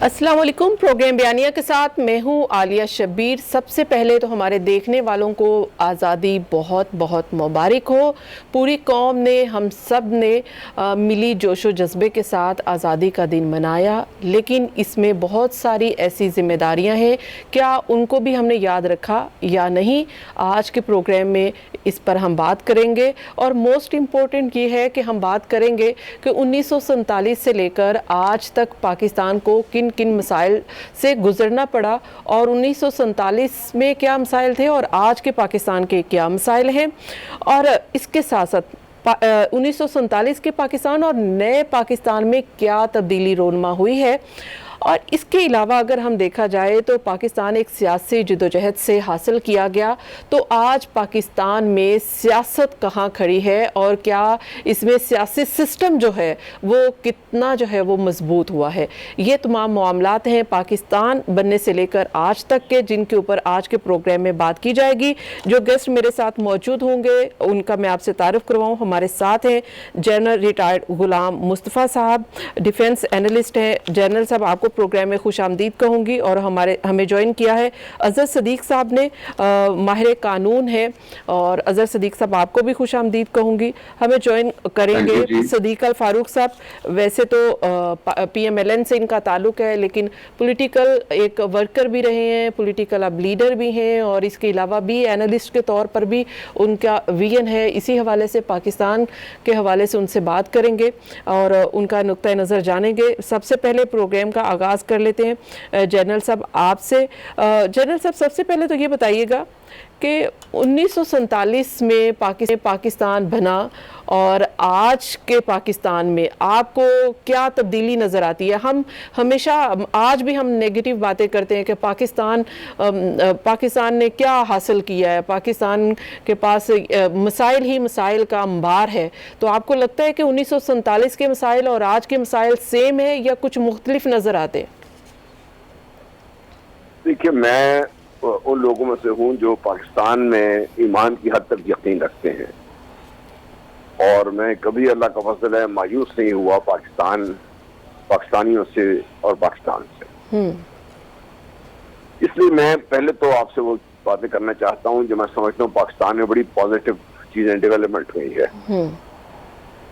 अस्सलाम वालेकुम। प्रोग्राम बयानिया के साथ मैं हूँ आलिया शब्बीर। सबसे पहले तो हमारे देखने वालों को आज़ादी बहुत बहुत मुबारक हो। पूरी कौम ने, हम सब ने मिली जोशो जज्बे के साथ आज़ादी का दिन मनाया, लेकिन इसमें बहुत सारी ऐसी ज़िम्मेदारियाँ हैं, क्या उनको भी हमने याद रखा या नहीं? आज के प्रोग्राम में इस पर हम बात करेंगे। और मोस्ट इम्पोर्टेंट ये है कि हम बात करेंगे कि 1947 से लेकर आज तक पाकिस्तान को किन किन मसाइल से गुजरना पड़ा, और 1947 में क्या मसाइल थे और आज के पाकिस्तान के क्या मसाइल हैं। और इसके साथ साथ 1947 के पाकिस्तान और नए पाकिस्तान में क्या तब्दीली रोनमा हुई है। और इसके अलावा अगर हम देखा जाए तो पाकिस्तान एक सियासी जदोजहद से हासिल किया गया, तो आज पाकिस्तान में सियासत कहाँ खड़ी है और क्या इसमें सियासी सिस्टम जो है वो कितना जो है वो मजबूत हुआ है। ये तमाम मामलात हैं पाकिस्तान बनने से लेकर आज तक के, जिनके ऊपर आज के प्रोग्राम में बात की जाएगी। जो गेस्ट मेरे साथ मौजूद होंगे उनका मैं आपसे तारुफ करवाऊँ। हमारे साथ हैं जनरल रिटायर्ड गुलाम मुस्तफ़ा साहब, डिफेंस एनालिस्ट हैं। जनरल साहब, आपको प्रोग्राम में खुश आमदीद कहूँगी। और हमें ज्वाइन किया है अजहर सदीक साहब ने, माहिर कानून है। और अजहर सदीक साहब, आपको भी खुश आमदीद कहूँगी। हमें ज्वाइन करेंगे सदीक अल फारूक साहब। वैसे तो PMLN से इनका ताल्लुक है, लेकिन पॉलिटिकल एक वर्कर भी रहे हैं, पॉलिटिकल अब लीडर भी हैं, और इसके अलावा भी एनालिस्ट के तौर पर भी उनका विजन है। इसी हवाले से, पाकिस्तान के हवाले से उनसे बात करेंगे और उनका नुक्ता नज़र जानेंगे। सबसे पहले प्रोग्राम का आगाज़ कर लेते हैं जनरल साहब आपसे। जनरल साहब, सबसे पहले तो ये बताइएगा कि 1947 में पाकिस्तान बना और आज के पाकिस्तान में आपको क्या तब्दीली नज़र आती है? हम हमेशा, आज भी हम नेगेटिव बातें करते हैं कि पाकिस्तान ने क्या हासिल किया है, पाकिस्तान के पास मसाइल ही मसाइल का अंबार है। तो आपको लगता है कि 1947 के मसाइल और आज के मसाइल सेम है या कुछ मुख्तलिफ नज़र आते हैं? देखिए, मैं उन लोगों में से हूं जो पाकिस्तान में ईमान की हद तक यकीन रखते हैं, और मैं कभी अल्लाह का फजल है मायूस नहीं हुआ पाकिस्तानियों से और पाकिस्तान से। इसलिए मैं पहले तो आपसे वो बातें करना चाहता हूं जो मैं समझता हूं पाकिस्तान में बड़ी पॉजिटिव चीजें डेवलपमेंट हुई है।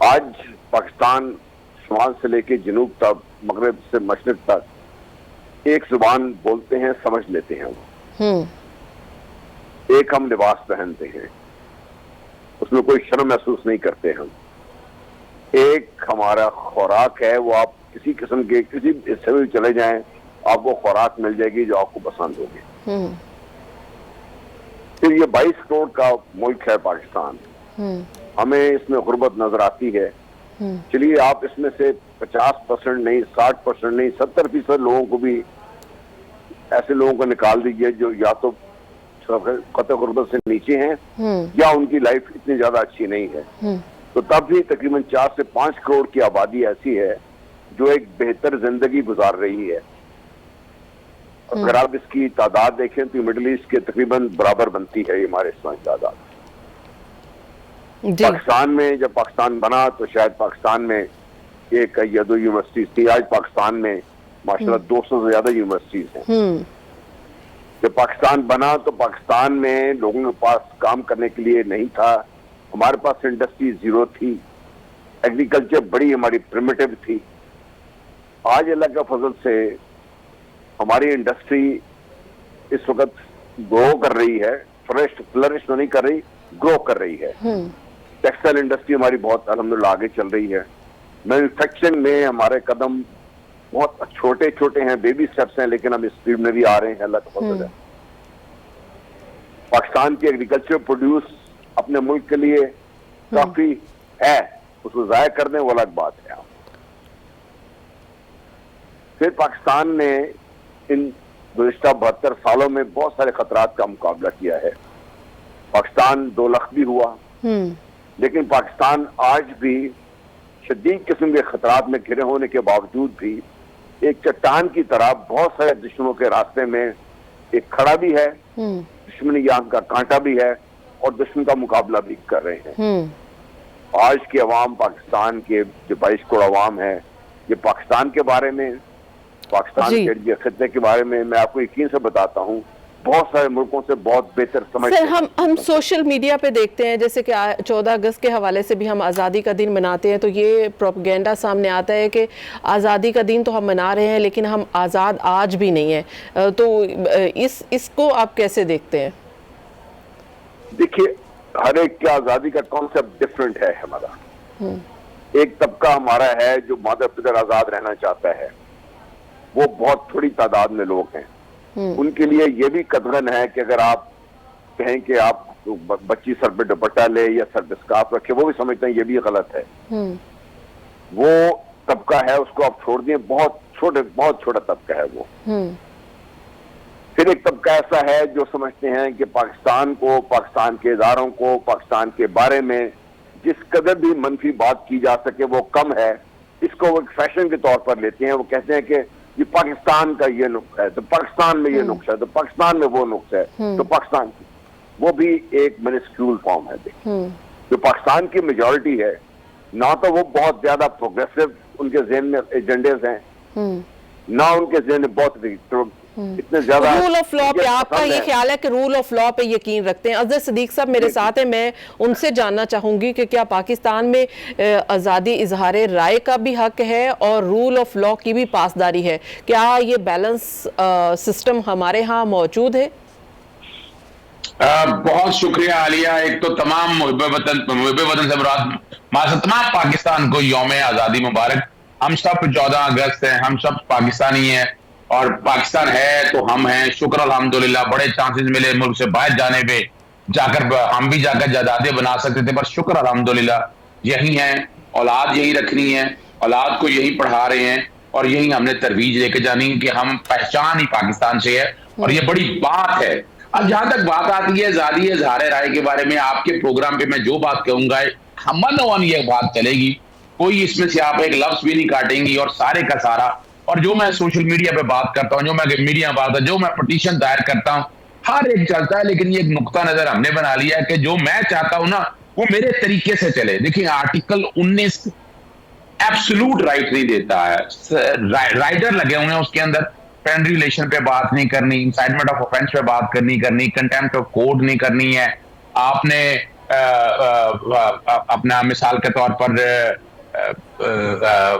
आज पाकिस्तान शुमाल से लेके जनूब तक, मगरब से मशरिक तक एक जुबान बोलते हैं, समझ लेते हैं। एक हम लिबास पहनते हैं, उसमें कोई शर्म महसूस नहीं करते हम। एक हमारा खुराक है, वो आप किसी किस्म के किसी हिस्से में चले जाएं, आपको खुराक मिल जाएगी जो आपको पसंद होगी। फिर ये 22 करोड़ का मुल्क है पाकिस्तान। हमें इसमें गुर्बत नजर आती है। चलिए, आप इसमें से 50% नहीं, 60% नहीं, 70% लोगों को भी, ऐसे लोगों को निकाल दीजिए जो या तो खतरे गुर्बत से नीचे हैं या उनकी लाइफ इतनी ज्यादा अच्छी नहीं है, तो तब भी तकरीबन 4 से 5 करोड़ की आबादी ऐसी है जो एक बेहतर जिंदगी गुजार रही है। अगर आप इसकी तादाद देखें तो मिडिल ईस्ट के तकरीबन बराबर बनती है हमारे इस तादाद। पाकिस्तान में, जब पाकिस्तान बना तो शायद पाकिस्तान में एक या दो यूनिवर्सिटीज थी। आज पाकिस्तान में माशाल्लाह 200 से ज्यादा यूनिवर्सिटीज हैं। जब पाकिस्तान बना तो पाकिस्तान में लोगों के पास काम करने के लिए नहीं था। हमारे पास इंडस्ट्री जीरो थी, एग्रीकल्चर बड़ी हमारी प्रिमिटिव थी। आज अल्लाह का फजल से हमारी इंडस्ट्री इस वक्त ग्रो कर रही है, फ्लरिश तो नहीं कर रही, ग्रो कर रही है। टेक्सटाइल इंडस्ट्री हमारी बहुत अल्हम्दुलिल्लाह आगे चल रही है। मैन्युफैक्चरिंग में हमारे कदम बहुत छोटे छोटे हैं, बेबी स्टेप्स हैं, लेकिन हम स्पीड में भी आ रहे हैं, अल्लाह का फजल है। पाकिस्तान की एग्रीकल्चर प्रोड्यूस अपने मुल्क के लिए काफी है, उसको जाया कर दें वो अलग बात है। फिर पाकिस्तान ने इन गुज़िश्ता 72 सालों में बहुत सारे खतरात का मुकाबला किया है। पाकिस्तान 2 लाख भी हुआ, लेकिन पाकिस्तान आज भी शदीद किस्म के खतरात में घिरे होने के बावजूद भी एक चट्टान की तरह बहुत सारे दुश्मनों के रास्ते में एक खड़ा भी है, दुश्मनी आंख का कांटा भी है, और दुश्मन का मुकाबला भी कर रहे हैं। आज की अवाम, पाकिस्तान के जो 22 करोड़ अवाम है, ये पाकिस्तान के बारे में पाकिस्तान के खित्ते के बारे में मैं आपको यकीन से बताता हूँ, बहुत सारे मुल्कों से बहुत बेहतर समझ। सर, हम सोशल मीडिया पे देखते हैं, जैसे कि 14 अगस्त के हवाले से भी हम आज़ादी का दिन मनाते हैं, तो ये प्रोपेगेंडा सामने आता है कि आज़ादी का दिन तो हम मना रहे हैं लेकिन हम आज़ाद आज भी नहीं है। तो इसको आप कैसे देखते हैं? देखिए, हर एक की आज़ादी का कॉन्सेप्ट डिफरेंट है हमारा। एक तबका हमारा है जो मदर पितर आज़ाद रहना चाहता है, वो बहुत थोड़ी तादाद में लोग हैं। उनके लिए ये भी कतरन है कि अगर आप कहें कि आप बच्ची सर पे दुपट्टा ले या सर पे स्कार्फ रखे, वो भी समझते हैं ये भी गलत है। वो तबका है, उसको आप छोड़ दिए, बहुत छोटा तबका है वो। फिर एक तबका ऐसा है जो समझते हैं कि पाकिस्तान को, पाकिस्तान के इदारों को, पाकिस्तान के बारे में जिस कदर भी मनफी बात की जा सके वो कम है। इसको वो एक फैशन के तौर पर लेते हैं। वो कहते हैं कि ये पाकिस्तान का ये नुक्स है, तो पाकिस्तान में ये नुक्स है, तो पाकिस्तान में वो नुक्स है, तो पाकिस्तान की वो भी एक मिनिस्क्यूल फॉर्म है। जो पाकिस्तान की मेजॉरिटी है ना, तो वो बहुत ज्यादा प्रोग्रेसिव उनके ज़हन में एजेंडेज हैं, ना उनके ज़हन में बहुत इतने ज्यादा रूल ऑफ लॉ पे आपका ये ख्याल है कि रूल ऑफ लॉ पे यकीन रखते हैं? अजहर सिद्दीक साहब मेरे साथ हैं, मैं उनसे जानना चाहूंगी कि क्या पाकिस्तान में आज़ादी इजहार राय का भी हक है और रूल ऑफ लॉ की भी पासदारी है? क्या ये बैलेंस सिस्टम हमारे यहाँ मौजूद है? बहुत शुक्रिया आलिया। एक तो तमाम मुहिब्बे वतन से मुराद तमाम पाकिस्तान को यौम आज़ादी मुबारक। हम सब 14 अगस्त हैं, हम सब पाकिस्तानी हैं और पाकिस्तान है तो हम हैं। शुक्र अल्हम्दुलिल्लाह, बड़े चांसेस मिले मुल्क से बाहर जाने पे, जाकर हम भी जाकर जायदादें बना सकते थे, पर शुक्र अल्हम्दुलिल्लाह यही हैं। औलाद यही रखनी है, औलाद को यही पढ़ा रहे हैं और यही हमने तरवीज लेके जानी है कि हम पहचान ही पाकिस्तान से है और ये बड़ी बात है। अब जहां तक बात आती है आज़ादी इज़हार राय के बारे में, आपके प्रोग्राम पे मैं जो बात कहूंगा हमन ये बात चलेगी, कोई इसमें से आप एक लफ्ज भी नहीं काटेंगी और सारे का सारा। और जो मैं सोशल मीडिया पे बात करता हूँ, जो मैं मीडिया बात है, जो मैं पिटीशन दायर करता हूँ, हर एक चलता है। लेकिन ये एक नुक्ता नजर हमने बना लिया है कि जो मैं चाहता हूं ना वो मेरे तरीके से चले। देखिए, आर्टिकल 19 एब्सोल्यूट राइट नहीं देता है, राइडर लगे हुए हैं उसके अंदर। फ्रेंड रिलेशन पे बात नहीं करनी, इंसाइटमेंट ऑफ ऑफेंस पे बात करनी, कंटेम्प्ट ऑफ कोर्ट नहीं करनी है। आपने अपना मिसाल के तौर पर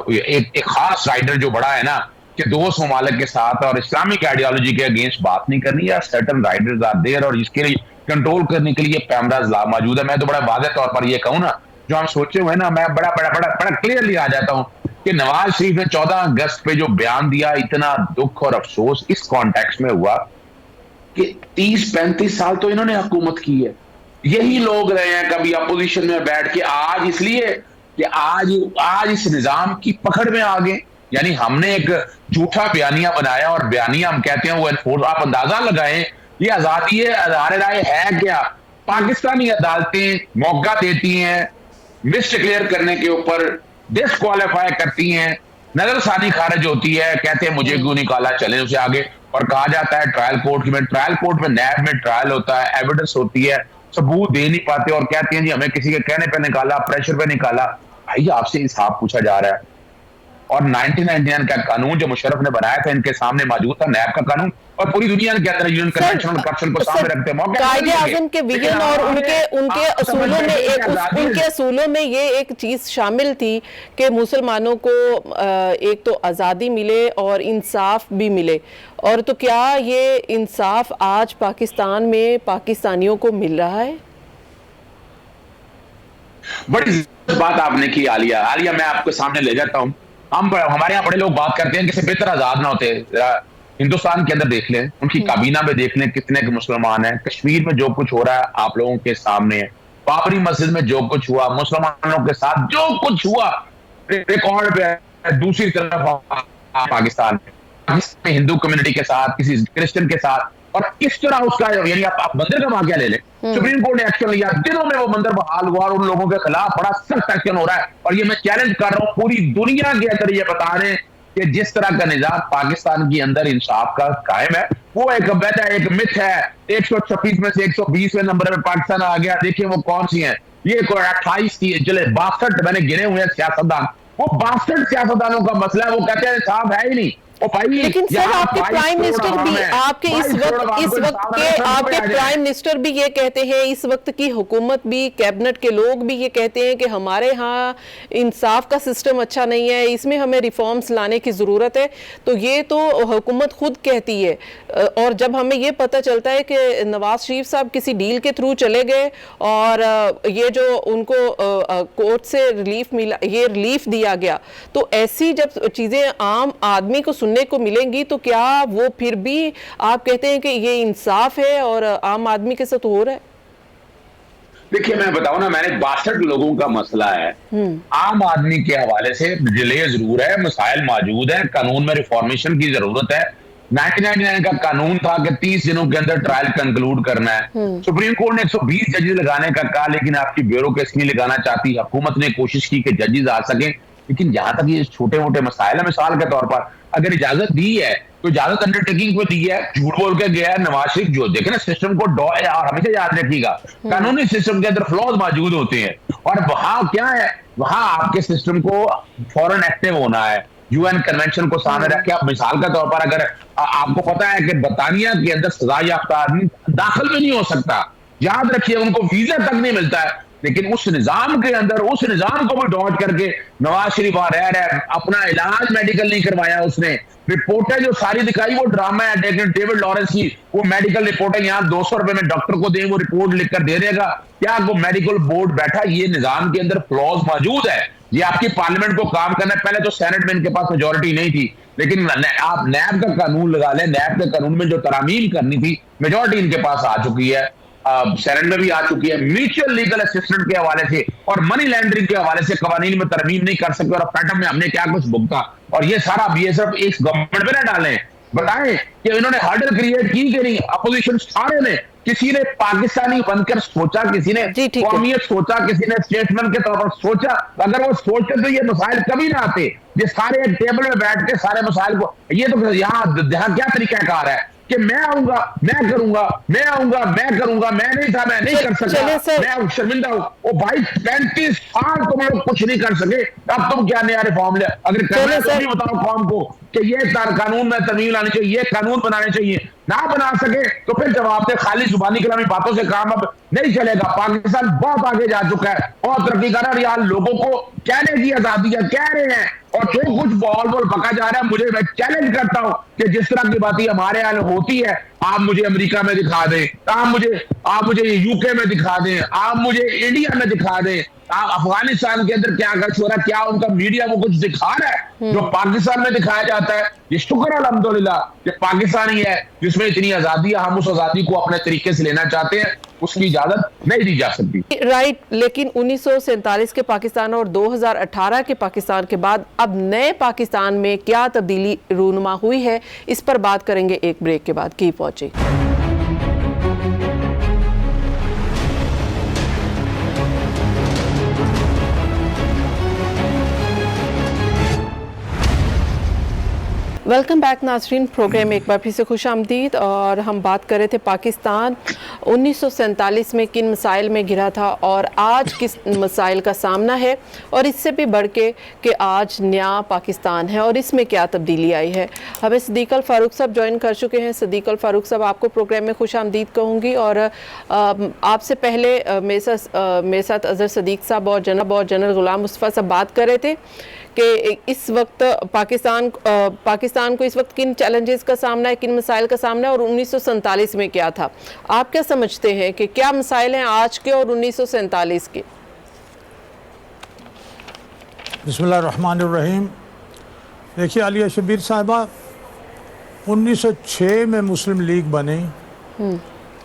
एक खास राइडर जो बड़ा है ना कि दोस्त ममालिक के साथ और इस्लामिक आइडियोलॉजी के अगेंस्ट बात नहीं करनी है। सर्टन राइडर्स आर देयर और इसके लिए कंट्रोल करने के लिए कैमराज मौजूद है। मैं तो बड़ा वाज़ेह तौर पर ये कहूँ ना, जो हम सोचे हुए ना, मैं बड़ा क्लियरली आ जाता हूँ कि नवाज शरीफ ने 14 अगस्त पे जो बयान दिया, इतना दुख और अफसोस इस कॉन्टेक्स्ट में हुआ कि 30-35 साल तो इन्होंने हुकूमत की है। यही लोग रहे हैं कभी अपोजिशन में बैठ के, आज इसलिए कि आज इस निजाम की पकड़ में आ गए। यानी हमने एक झूठा बयानिया बनाया और बयानिया हम कहते हैं वो एनफोर्स। आप अंदाजा लगाएं ये आजादी इज़हार राय है क्या? पाकिस्तानी अदालतें मौका देती हैं, मिस डिक्लेयर करने के ऊपर डिस्क्वालीफाई करती हैं, नजरसानी खारिज होती है, कहते हैं मुझे क्यों निकाला, चले उसे आगे। और कहा जाता है ट्रायल कोर्ट में नैब में ट्रायल होता है, एविडेंस होती है, सबूत दे नहीं पाते और कहते हैं जी हमें किसी के कहने पे निकाला, प्रेशर पे निकाला। भाई आपसे इंसाफ पूछा जा रहा है। और 1999 का कानून जो मुशर्रफ ने बनाया था इनके सामने मौजूद था, नैब का कानून, और पूरी दुनिया के अंदर यूएन कन्वेंशन ऑन करप्शन को सामने रखते हैं। कायदे आज़म के विजन और उनके असूलों में ये एक चीज शामिल थी कि मुसलमानों को एक तो आज़ादी मिले और इंसाफ भी मिले। और तो क्या ये इंसाफ आज पाकिस्तान में पाकिस्तानियों को मिल रहा है? बड़ी बात आपने की आलिया, मैं आपके सामने ले जाता हूँ। हमारे यहाँ बड़े लोग बात करते हैं कि बेहतर आजाद ना होते। हिंदुस्तान के अंदर देख लें, उनकी काबीना में देख लें कितने के मुसलमान हैं। कश्मीर में जो कुछ हो रहा है आप लोगों के सामने है। बाबरी मस्जिद में जो कुछ हुआ, मुसलमानों के साथ जो कुछ हुआ रिकॉर्ड पे है। दूसरी तरफ पाकिस्तान में हिंदू कम्युनिटी के साथ, किसी क्रिश्चियन के साथ, और किस तरह उसका, यानी आप मंदिर का वाकया ले लें, सुप्रीम कोर्ट ने एक्शन लिया, दिनों में वो मंदिर बहाल हुआ और उन लोगों के खिलाफ बड़ा सख्त एक्शन हो रहा है। और ये मैं चैलेंज कर रहा हूँ पूरी दुनिया के अंदर, ये बता रहे हैं कि जिस तरह का निजाम पाकिस्तान के अंदर इंसाफ का कायम है, वो एक मिथ है। 126 में से 120वें नंबर में पाकिस्तान आ गया। देखिए वो कौन सी है, ये 28 की चले 62 मैंने गिने हुए हैं सियासतदान, वो 62 सियासतदानों का मसला है। वो कहते हैं इंसाफ है ही नहीं। लेकिन सर आपके प्राइम मिनिस्टर भी आपके इस वक्त के आपके प्राइम मिनिस्टर भी ये कहते हैं, इस वक्त की हुकूमत भी, कैबिनेट के लोग भी ये कहते हैं कि हमारे यहाँ इंसाफ का सिस्टम अच्छा नहीं है, इसमें हमें रिफॉर्म्स लाने की ज़रूरत है। तो ये तो हुकूमत खुद कहती है, और जब हमें ये पता चलता है कि नवाज शरीफ साहब किसी डील के थ्रू चले गए और ये जो उनको कोर्ट से रिलीफ मिला, ये रिलीफ दिया गया, तो ऐसी जब चीज़ें आम आदमी को सुनने को मिलेंगी तो क्या वो फिर भी आप कहते हैं कि ये इंसाफ है और आम आदमी के साथ हो रहा है? देखिए मैं बताऊं ना, मैंने 62 लोगों का मसला है, आम आदमी के हवाले से डिले जरूर है, मसाइल मौजूद है, कानून में रिफॉर्मेशन की जरूरत है। 1999 का कानून था कि 30 दिनों के अंदर ट्रायल कंक्लूड करना है। सुप्रीम कोर्ट ने 120 जजेस लगाने का कहा, लेकिन आपकी ब्यूरोक्रेसी नहीं लगाना चाहती। हुकूमत ने कोशिश की कि जजेस आ सके, लेकिन जहां तक ये छोटे मोटे मसाइल है, मिसाल के तौर पर अगर इजाजत दी है तो इजाजत अंडरटेकिंग पे दी है, झूठ बोल के गया है नवाज शरीफ। जो देखे ना सिस्टम को और हमेशा याद रखिएगा, कानूनी सिस्टम के अंदर फ्लॉज मौजूद होते हैं, और वहां क्या है, वहां आपके सिस्टम को फौरन एक्टिव होना है, यूएन कन्वेंशन को सामने रख के। आप मिसाल के तौर पर अगर आपको पता है कि बर्तानिया के अंदर सजा याफ्ता आदमी दाखिल भी नहीं हो सकता, याद रखिए उनको वीजा तक नहीं मिलता है, लेकिन उस निजाम के अंदर उस निजाम को भी डॉज करके नवाज शरीफ वहां रह रहा है। अपना इलाज मेडिकल नहीं करवाया उसने, रिपोर्टें जो सारी दिखाई वो ड्रामा है। डेविड लॉरेंस की वो मेडिकल रिपोर्टें यहाँ 200 रुपए में डॉक्टर को दें, वो रिपोर्ट लिखकर दे देगा, क्या वो मेडिकल बोर्ड बैठा? ये निजाम के अंदर फ्लॉज मौजूद है। ये आपकी पार्लियामेंट को काम करना है। पहले तो सेनेट में इनके पास मेजोरिटी नहीं थी, लेकिन आप नैब का कानून लगा लें, नैब के कानून में जो तरामीम करनी थी मेजोरिटी इनके पास आ चुकी है, सेनेट में भी आ चुकी है। म्यूचुअल लीगल असिस्टेंट के हवाले से और मनी लैंडरिंग के हवाले से कवानीन में तरमीम नहीं कर सकते, और फैटम में हमने क्या कुछ भुगता, और ये सारा ये सिर्फ एक गवर्नमेंट पे ना डालें, बताएं कि इन्होंने हर्डल क्रिएट की कि नहीं। अपोजिशन सारे ने, किसी ने पाकिस्तानी बनकर सोचा, किसी ने कौमियत सोचा, किसी ने स्टेटमेंट के तौर पर सोचा। अगर वो सोचते तो ये मसाइल कभी ना आते। ये सारे एक टेबल में बैठ के सारे मसाइल को, ये तो यहाँ क्या तरीकाकार है कि मैं आऊंगा, मैं करूंगा, मैं आऊंगा, मैं करूंगा, मैं नहीं था, मैं नहीं कर सकता, मैं शर्मिंदा हूं। ओ भाई 35 साल तुम लोग कुछ नहीं कर सके, अब तुम क्या नया रिफॉर्म ले? अगर करना तो भी बताओ कौम को कि ये कानून में तरमीम लानी चाहिए, ये कानून बनाने चाहिए। ना बना सके तो फिर जवाब दे, खाली जुबानी कलामी बातों से काम अब नहीं चलेगा। पाकिस्तान बहुत आगे जा चुका है, बहुत तरक्की कर रहा है, यार लोगों को कहने की आजादी है, कह रहे हैं, और जो कुछ बॉल बका जा रहा है, मुझे मैं चैलेंज करता हूं कि जिस तरह की बातें हमारे यहाँ होती है, आप मुझे अमेरिका में दिखा दें, आप मुझे यूके में दिखा दें, आप मुझे इंडिया में दिखा दें, आप अफगानिस्तान के अंदर क्या कुछ हो रहा है, क्या उनका मीडिया वो कुछ दिखा रहा है जो पाकिस्तान में दिखाया जाता है। ये शुक्र अल्हम्दुलिल्लाह कि पाकिस्तान ही है जिसमें इतनी आजादी है। हम उस आजादी को अपने तरीके से लेना चाहते हैं, उसकी इजाजत नहीं दी जा सकती। राइट, लेकिन 1947 के पाकिस्तान और 2018 के पाकिस्तान के बाद अब नए पाकिस्तान में क्या तब्दीली रूनुमा हुई है, इस पर बात करेंगे एक ब्रेक के बाद। Keep watching. वेलकम बैक नाज़रीन, प्रोग्राम एक बार फिर से खुश आमदीद। और हम बात कर रहे थे पाकिस्तान 1947 में किन मसाइल में गिरा था और आज किस मसाइल का सामना है, और इससे भी बढ़ के कि आज नया पाकिस्तान है और इसमें क्या तब्दीली आई है। हमें सदीक अल फारूक साहब ज्वाइन कर चुके हैं। सदीक अल फारूक साहब, आपको प्रोग्राम में खुश आमदीद कहूँगी। और आपसे पहले मेरे साथ अज़हर सदीक साहब और जनरल ग़ुलाम मुस्तफ़ा साहब बात कर रहे थे कि इस वक्त पाकिस्तान को इस वक्त किन चैलेंजेस का सामना है, किन मसाइल का सामना है, और 1947 में क्या था। आप क्या समझते हैं कि क्या मसाइल हैं आज के और 1947 के? बिस्मिल्लाहिर्रहमानिर्रहीम। देखिए आलिया शब्बीर साहिबा, 1906 में मुस्लिम लीग बनी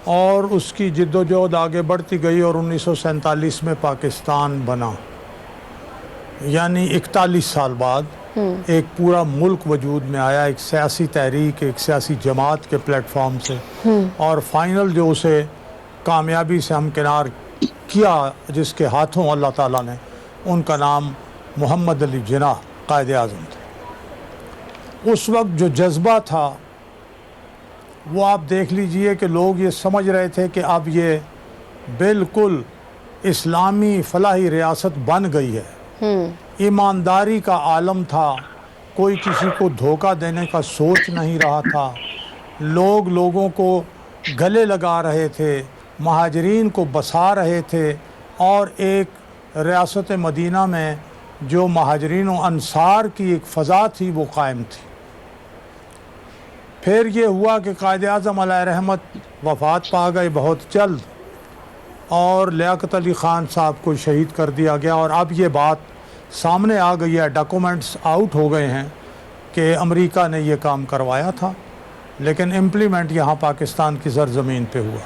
और उसकी जिद्दोजहद आगे बढ़ती गई और 1947 में पाकिस्तान बना, यानी 41 साल बाद एक पूरा मुल्क वजूद में आया, एक सियासी तहरीक, एक सियासी जमात के प्लेटफॉर्म से, और फाइनल जो उसे कामयाबी से हमकिनार किया, जिसके हाथों अल्लाह ताला ने, उनका नाम मोहम्मद अली जिन्नाह कायद आज़म थे। उस वक्त जो जज्बा था वो आप देख लीजिए कि लोग ये समझ रहे थे कि अब ये बिल्कुल इस्लामी फलाही रियासत बन गई है। ईमानदारी का आलम था, कोई किसी को धोखा देने का सोच नहीं रहा था। लोग लोगों को गले लगा रहे थे, महाजरीन को बसा रहे थे, और एक रियासत मदीना में जो महाजरीन व अंसार की एक फ़ज़ा थी वो कायम थी। फिर ये हुआ कि कायद आज़म अलैहि रहमत वफ़ात पा गए बहुत जल्द, और लियाकत अली ख़ान साहब को शहीद कर दिया गया। और अब ये बात सामने आ गई है, डॉक्यूमेंट्स आउट हो गए हैं कि अमेरिका ने ये काम करवाया था, लेकिन इम्प्लीमेंट यहाँ पाकिस्तान की सरजमीन पे हुआ।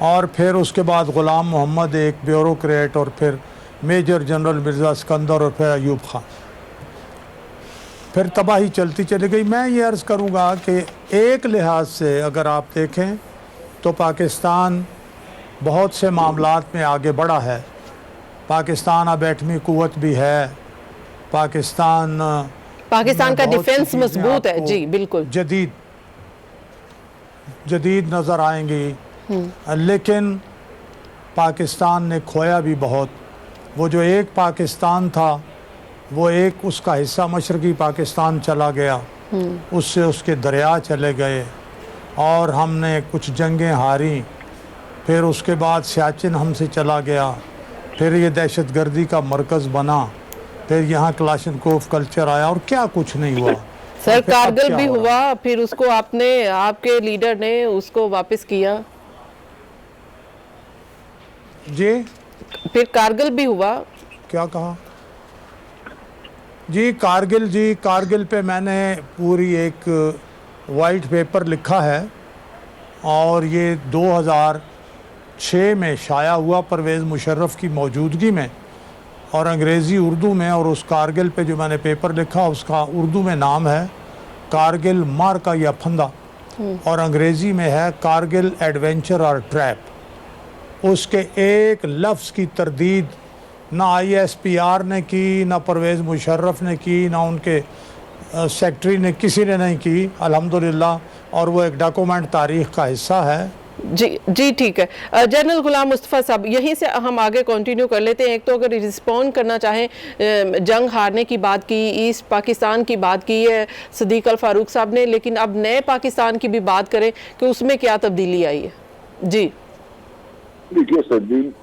और फिर उसके बाद ग़ुलाम मोहम्मद एक ब्यूरोक्रेट, और फिर मेजर जनरल मिर्ज़ा सिकंदर, और फिर अयूब ख़ान, फिर तबाही चलती चली गई। मैं ये अर्ज़ करूँगा कि एक लिहाज से अगर आप देखें तो पाकिस्तान बहुत से मामलात में आगे बढ़ा है। पाकिस्तान अब एटमी क़ुव्वत भी है, पाकिस्तान का बहुत सी डिफेंस चीज़ें मजबूत है। आपको जी बिल्कुल, जदीद नज़र आएंगी, लेकिन पाकिस्तान ने खोया भी बहुत। वो जो एक पाकिस्तान था, वो एक उसका हिस्सा मशरक़ी पाकिस्तान चला गया, उससे उसके दरिया चले गए, और हमने कुछ जंगें हारी। फिर उसके बाद सियाचिन हमसे चला गया, फिर ये दहशतगर्दी का मरकज़ बना, फिर यहाँ क्लाशनकोफ कल्चर आया, और क्या कुछ नहीं हुआ। सर कारगिल भी हुआ, फिर उसको आपके लीडर ने उसको वापस किया। जी फिर कारगिल भी हुआ। क्या कहा? जी कारगिल पे मैंने पूरी एक वाइट पेपर लिखा है, और ये 2006 में शाया हुआ परवेज़ मुशर्रफ की मौजूदगी में, और अंग्रेज़ी उर्दू में। और उस कारगिल पे जो मैंने पेपर लिखा उसका उर्दू में नाम है कारगिल मार का या फंदा, और अंग्रेज़ी में है कारगिल एडवेंचर और ट्रैप। उसके एक लफ्ज़ की तरदीद ना ISPR ने की, ना परवेज़ मुशर्रफ ने की, ना उनके सेक्रेटरी ने, किसी ने नहीं की अल्हम्दुलिल्लाह, और वो एक डॉक्यूमेंट तारीख़ का हिस्सा है। जी ठीक है। जनरल गुलाम मुस्तफ़ा साहब, यहीं से हम आगे कंटिन्यू कर लेते हैं। एक तो अगर रिस्पॉन्ड करना चाहें, जंग हारने की बात की, ईस्ट पाकिस्तान की बात की है सदीक अल फारूक साहब ने, लेकिन अब नए पाकिस्तान की भी बात करें कि उसमें क्या तब्दीली आई है। जी देखिए, सदीक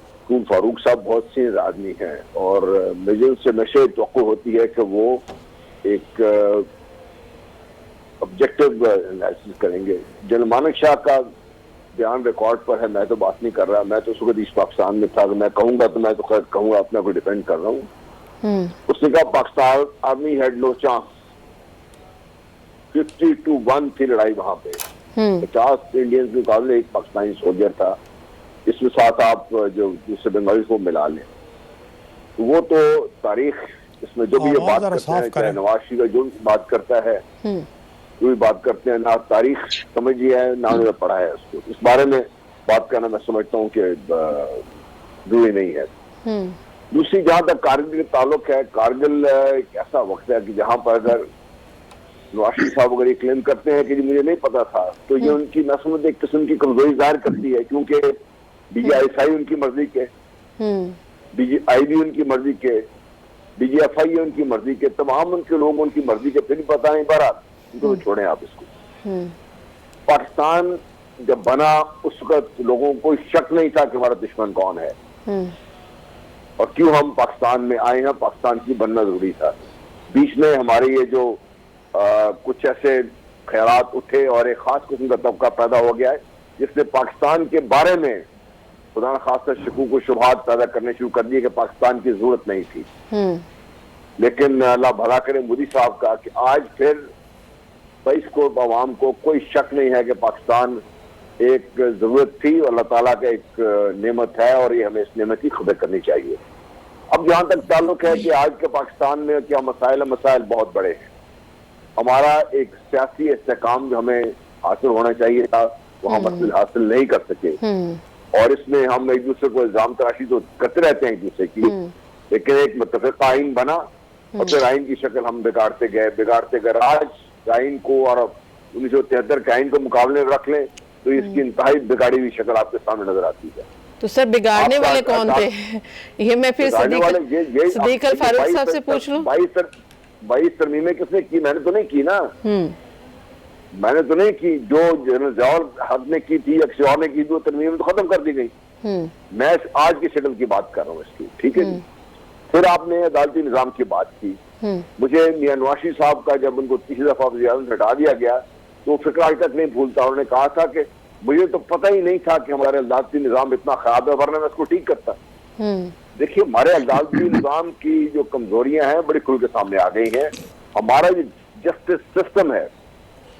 फारूक साहब बहुत सीनियर आदमी हैं, और मुझे उनसे नशे तवक्को होती है कि वो एक ऑब्जेक्टिव एनालिसिस करेंगे। जनरल मानक शाह का बयान रिकॉर्ड पर है, मैं तो बात नहीं कर रहा। मैं तो उस वक्त ईस्ट पाकिस्तान में था, मैं कहूंगा तो मैं तो खैर कहूंगा, अपने को डिपेंड कर रहा हूँ। उसने कहा Pakistan army had no chance, 50-1 थी लड़ाई वहां पे। 50 इंडियंस के मुकाबले एक पाकिस्तानी सोल्जर था। इसमें साथ आप जो दूसरे बंगाली को मिला लें, तो वो तो तारीख इसमें जो भी ये बात करते हैं, चाहे नवाज शरीफ जो बात करता है, जो भी बात करते हैं, ना तारीख समझिए है ना उन्होंने पढ़ा है उसको। इस बारे में बात करना मैं समझता हूँ कि जरूरी नहीं है। दूसरी, जहां तक कारगिल का ताल्लुक है, कारगिल एक ऐसा वक्त है कि जहां पर अगर नवाज शरीफ साहब अगर ये क्लेम करते हैं कि मुझे नहीं पता था, तो ये उनकी न समझ एक किस्म की कमजोरी जाहिर करती है, क्योंकि DGISI उनकी मर्जी के, DGI भी उनकी मर्जी के, DGFI उनकी मर्जी के, तमाम उनके लोग उनकी मर्जी के, फिर भी पता नहीं बरा, उनको तो छोड़ें आप इसको। पाकिस्तान जब बना उस वक्त लोगों को शक नहीं था कि हमारा दुश्मन कौन है और क्यों हम पाकिस्तान में आए हैं। पाकिस्तान की बनना जरूरी था। बीच में हमारे ये जो कुछ ऐसे ख्यालात उठे और एक खास किस्म का तबका पैदा हो गया है जिसने पाकिस्तान के बारे में खुदा खासा शकूक व शुबहात पैदा करने शुरू कर दिए कि पाकिस्तान की जरूरत नहीं थी। लेकिन अल्लाह भला करे मोदी साहब का कि आज फिर 22 करोड़ आवाम को कोई शक नहीं है कि पाकिस्तान एक जरूरत थी और अल्लाह ताला का एक नेमत है और ये हमें इस नेमत की कदर करनी चाहिए। अब जहां तक ताल्लुक है कि आज के पाकिस्तान में क्या मसाइल बहुत बड़े हैं। हमारा एक सियासी इस्तेकाम जो हमें हासिल होना चाहिए था वो हम हासिल नहीं कर सके और इसमें हम एक दूसरे को इल्जाम तराशी तो करते रहते हैं एक दूसरे की, लेकिन एक मुत्तफ़िक़ आइन बना और फिर आइन की शक्ल हम बिगाड़ते गए। आज आइन को और 1973 के आइन को मुकाबले में रख लें तो इसकी इंतहाई बिगाड़ी हुई शक्ल आपके सामने नजर आती है। तो सर बिगाड़ने वाले कौन थे? ये मैं फिर सदीक अल फारूक साहब से पूछ लूं। 22 तरमीमें किसने की? मैंने तो नहीं की ना, मैंने तो नहीं की। जो जनरल ज़ियाउल हक ने की थी या किसी और ने की, 2 तरमीमें तो खत्म कर दी गई। मैं आज की शक्ल की बात कर रहा हूँ इसकी, ठीक है जी। फिर आपने अदालती निज़ाम की बात की। मुझे मियां नवाशी साहब का जब उनको तीसरी दफा वज़ीर-ए-आज़म से हटा दिया गया तो फिक्र आज तक नहीं भूलता। उन्होंने कहा था कि मुझे तो पता ही नहीं था कि हमारे अदालती निज़ाम इतना खराब है, वरना मैं इसको ठीक करता। देखिए, हमारे अदालती निज़ाम की जो कमजोरियां हैं बड़ी खुल के सामने आ गई हैं। हमारा जो जस्टिस सिस्टम है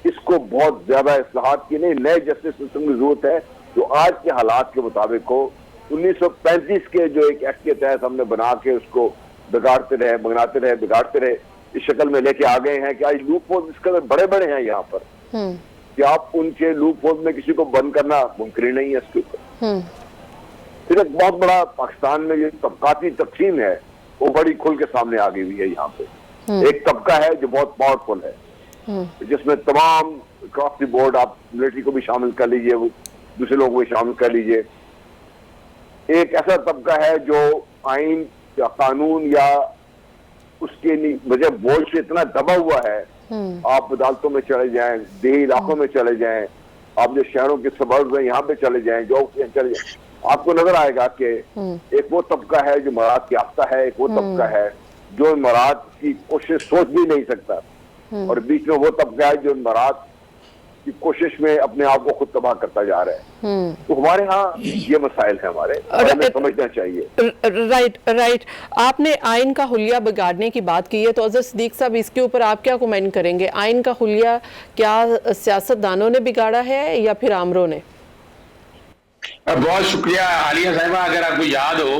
इसको बहुत ज्यादा इस्लाहात की नहीं, नए जस्टिस सिस्टम की जरूरत है जो आज के हालात के मुताबिक हो। 1935 के जो एक एक्ट के तहत हमने बना के उसको बिगाड़ते रहे, बनाते रहे, बिगाड़ते रहे, इस शक्ल में लेके आ गए हैं कि आज लूप होल इसके बड़े बड़े हैं यहाँ पर कि आप उनके लूप होल में किसी को बंद करना मुमकिन ही नहीं है इसके ऊपर। फिर एक बहुत बड़ा पाकिस्तान में ये तबकाती तकसीम है वो बड़ी खुल के सामने आ गई हुई है। यहाँ पे एक तबका है जो बहुत पावरफुल है जिसमें तमाम क्रॉस द बोर्ड, आप मिलिट्री को भी शामिल कर लीजिए, दूसरे लोगों को भी शामिल कर लीजिए। एक ऐसा तबका है जो आइन या कानून या उसके वजह बोझ से इतना दबा हुआ है, आप अदालतों में चले जाएं, देही इलाकों में चले जाएं, आप जो शहरों के सबर्ब हैं यहाँ पे चले जाएं, जॉब पे चले जाएं, आपको नजर आएगा कि एक वो तबका है जो मराद याफ्ता है, एक वो तबका है जो मराद की कोशिश सोच भी नहीं सकता, और बीच में वो तबका है जो मराद की कोशिश में अपने आप को खुद तबाह करता जा रहा है। तो हमारे यहाँ ये मसाइल है, हमारे हमें समझना चाहिए। राइट। आपने आइन का हुलिया बिगाड़ने की बात की है, तो अजहर सिद्दीक साहब इसके ऊपर आप क्या कमेंट करेंगे? आइन का हुलिया क्या सियासतदानों ने बिगाड़ा है या फिर आमरों ने? बहुत शुक्रिया आलिया साहिबा। अगर आपको याद हो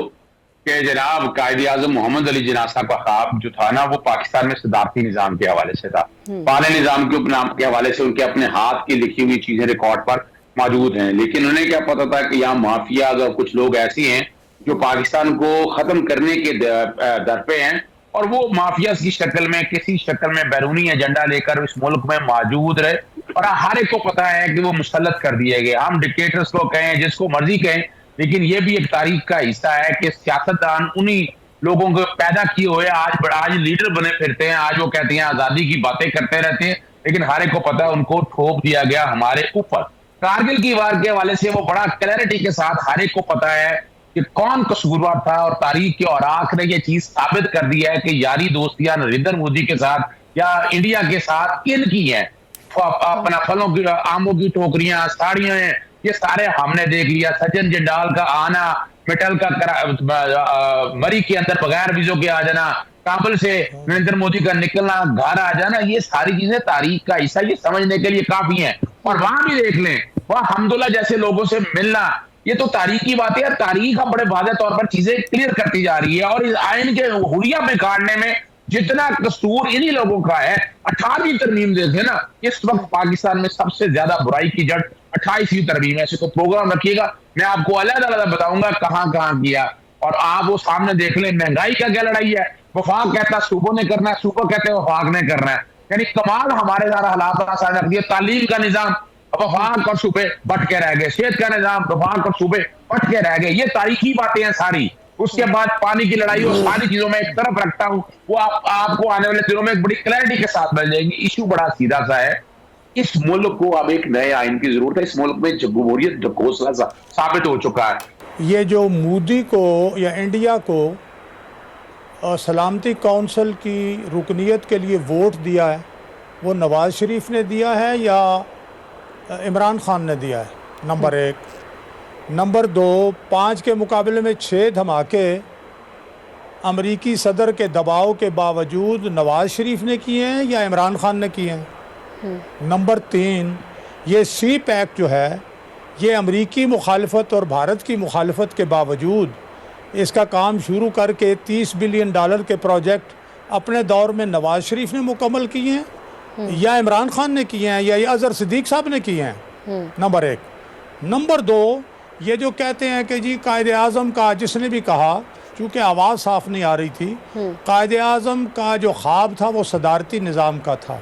कि जनाब कायदे आजम मोहम्मद अली जिन्ना साहब का ख्वाब जो था ना, वो पाकिस्तान में सदारती निजाम के हवाले से था। पाले निजाम के उपनाम के हवाले से उनके अपने हाथ की लिखी हुई चीजें रिकॉर्ड पर मौजूद हैं, लेकिन उन्हें क्या पता था कि यहाँ माफियाज और कुछ लोग ऐसे हैं जो पाकिस्तान को खत्म करने के दर पे हैं, और वो माफियाज की शक्ल में, किसी शक्ल में बैरूनी एजेंडा लेकर इस मुल्क में मौजूद रहे, और हर एक को पता है कि वो मुसल्लत कर दिए गए। हम डिक्टेटर्स को कहें, जिसको मर्जी कहें, लेकिन ये भी एक तारीख का हिस्सा है कि सियासतदान उन्हीं लोगों को पैदा किए हुए आज लीडर बने फिरते हैं। आज वो कहते हैं आजादी की बातें करते रहते हैं, लेकिन हर एक को पता है उनको ठोक दिया गया हमारे ऊपर। कारगिल की वार के हवाले से वो बड़ा क्लैरिटी के साथ हर एक को पता है कि कौन कसूरवार था, और तारीख के और आखिर ने ये चीज साबित कर दिया है कि यारी दोस्तियां नरेंद्र मोदी के साथ या इंडिया के साथ किन की है। अपना फलों की, आमों की टोकरियां, साड़ियां, ये सारे हमने देख लिया। सचिन जिंदाल का आना, मेटल का मरी के अंदर बगैर वीजों के आ जाना, काबुल से नरेंद्र मोदी का निकलना, घर आ जाना, ये सारी चीजें तारीख का हिस्सा, ये समझने के लिए काफी है। और वहां भी देख लें, वहां हमदुल्ला जैसे लोगों से मिलना, ये तो तारीख की बात है। तारीख हम बड़े वाज़ेह तौर पर चीजें क्लियर करती जा रही है, और इस आइन के हुलिया में काटने में जितना कसूर इन्हीं लोगों का है। 18वीं तरमीम देखे ना, इस वक्त पाकिस्तान में सबसे ज्यादा बुराई की जड़ 28वीं तरमीम है। ऐसे को प्रोग्राम रखिएगा, मैं आपको अलग-अलग बताऊंगा कहां कहां किया, और आप वो सामने देख लें। महंगाई का क्या लड़ाई है, वफाक कहता सूबों ने करना है, सूबा कहते हैं वफाक ने करना है। यानी कमाल हमारे सारा हालात आसान रख दिया। तालीम का निजाम वफाक और सूबे बट के रह गए, सेहत का निजाम वफाक और सूबे बट के रह गए। ये तारीखी बातें हैं सारी। उसके बाद पानी की लड़ाई, और सारी चीजों में एक तरफ रखता हूं, वो आपको आने वाले दिनों में एक बड़ी क्लैरिटी के साथ मिल जाएगी। इशू बड़ा सीधा सा है, इस मुल्क को अब एक नए आइन की जरूरत है। इस मुल्क में जमहूरियत ढकोसला साबित हो चुका है। ये जो मोदी को या इंडिया को सलामती काउंसिल की रुकनीत के लिए वोट दिया है, वो नवाज शरीफ ने दिया है या इमरान खान ने दिया है? नंबर 1। नंबर 2, 5 के मुकाबले में 6 धमाके अमरीकी सदर के दबाव के बावजूद नवाज शरीफ ने किए हैं या इमरान खान ने किए हैं? नंबर 3, ये सी पैक जो है, ये अमरीकी मुखालफत और भारत की मुखालफत के बावजूद इसका काम शुरू करके $30 बिलियन के प्रोजेक्ट अपने दौर में नवाज शरीफ ने मुकम्मल किए हैं या इमरान खान ने किए हैं या अजहर सिद्दीक साहब ने किए हैं? नंबर 1। नंबर 2, ये जो कहते हैं कि जी कायदे आज़म का, जिसने भी कहा, चूँकि आवाज़ साफ नहीं आ रही थी, कायदे आज़म का जो ख्वाब था वो सदारती निज़ाम का था।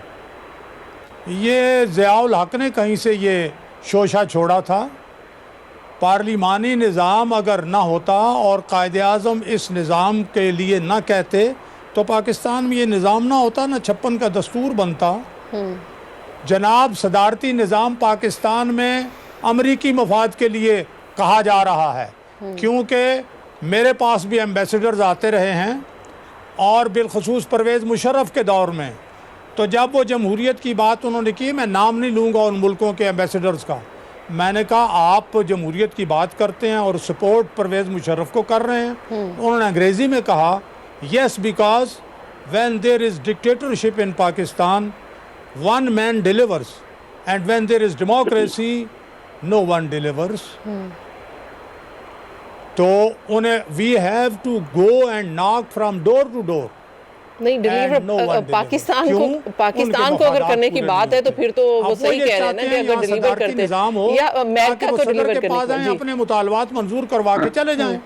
ये ज़ियाउल हक ने कहीं से ये शोशा छोड़ा था। पार्लिमानी निज़ाम अगर ना होता और कायदे आज़म इस निज़ाम के लिए ना कहते तो पाकिस्तान में ये निज़ाम ना होता ना, 56 का दस्तूर बनता। जनाब सदारती निज़ाम पाकिस्तान में अमरीकी मफाद के लिए कहा जा रहा है, क्योंकि मेरे पास भी एम्बेसडर्स आते रहे हैं और बिलखसूस परवेज़ मुशर्रफ के दौर में, तो जब वो जमहूरियत की बात उन्होंने की, मैं नाम नहीं लूँगा उन मुल्कों के एम्बेसडर्स का, मैंने कहा आप जमहूरियत की बात करते हैं और सपोर्ट परवेज़ मुशर्रफ को कर रहे हैं। उन्होंने अंग्रेज़ी में कहा yes, because when there is dictatorship in Pakistan, one man delivers, and when there is democracy, no one delivers. तो उन्हें we have to go and knock from door to door. नहीं डिलीवर पाकिस्तान को अगर करने की बात है तो फिर तो वो सही कह रहे हैं ना कि अगर डिलीवर करते या अमेरिका को डिलीवर करने की अपने मुतालबात मंजूर करवा के चले जाएं,